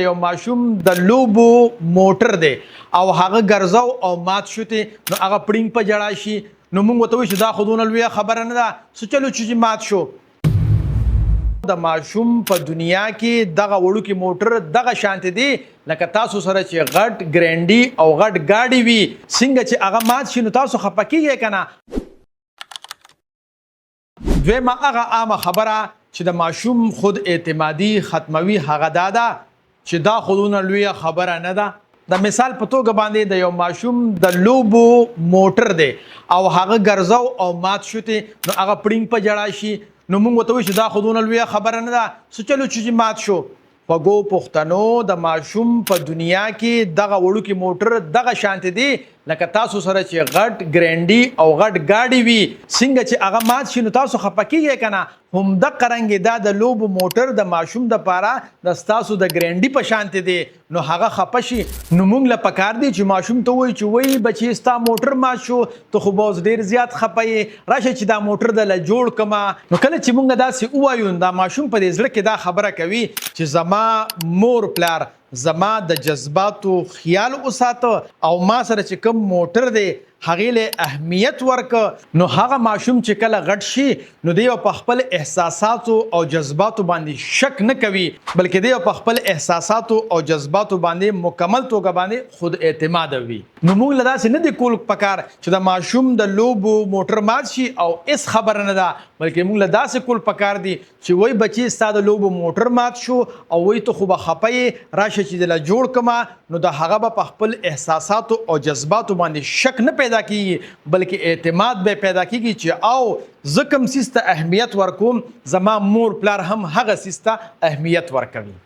یو ماشوم د لوبو موټر دی او هغه ګرځاو او مات شوتی نو هغه پړینګ په جړا شي نو موږ ورته وایو چې دا خو دونه لویه خبره نه ده څه چلو چې مات شو د ماشوم په دنیا کې دغه وړوکی موټر دغه شانتې دی لکه تاسو سره چې غټ ګرینډي او غټ ګاډي وي څنګه چې هغه مات شي نو تاسو خفه کیږئ که نه دویمه هغه عامه خبره چې د ماشوم خود اعتمادي ختموي هغه دا ده چې دا خودونه لویه خبره نه ده د مثال په توګه باندې د یو ماشوم د لوبو موټر دی او هغه ګرځاو او مات شوتی نو هغه پړینګ په جړا شي نو موږ ورته وایو چې دا خودونه لویه خبره نه ده څه چلو چې مات شو خوږو پښتنو د ماشوم په دنیا کې دغه وړوکی موټر دغه شانتې دی لکه تاسو سره چې غټ ګرینډي او غټ ګاډي وي څنګه چې هغه مات شي نو تاسو خفه کیږئ که نه همدغه رنګې دا د لوبو موټر د ماشوم دپاره د ستاسو د ګرینډي په شانتې دی نو هغه خفه شي نو موږ له پکار دی چې ماشوم ته وایي چې وایي بچي ستا موټر مات شو ته خو به اوس ډېر زیات خفه یې راشه چې دا موټر دله جوړ کړمه نو کله چې موږ داسې ووایو دا ماشوم په دې زړه کې دا خبره کوي چې زما مور پلار زما د جذباتو خیال وساته او ما سره چې کوم موټر دی هغې له اهمیت ورکه نو هغه ماشوم چې کله غټ شي نو دی په خپل احساساتو او جذباتو باندې شک نه کوي بلکې دی په خپل احساساتو او جذباتو باندې مکمل توګه باندې خود اعتماد وي نو موږ له داسې نه دی کول پکار چې د ماشوم د لوبو موټر مات شي او هیڅ خبره نه ده بلکې موږ له داسې کول پکار دي چې وایي بچي ستا د لوبو موټر مات شو او وایي ته خو به خفه یې راشه چې دله جوړ کړمه نو د هغه به په خپل احساساتو او جذباتو باندې شک نه پیدا کیږي بلکې اعتماد به پیدا کیږي چې او زه کوم څیز ته اهمیت ورکوم زما مور پلار هم هغه څیز ته اهمیت ورکوي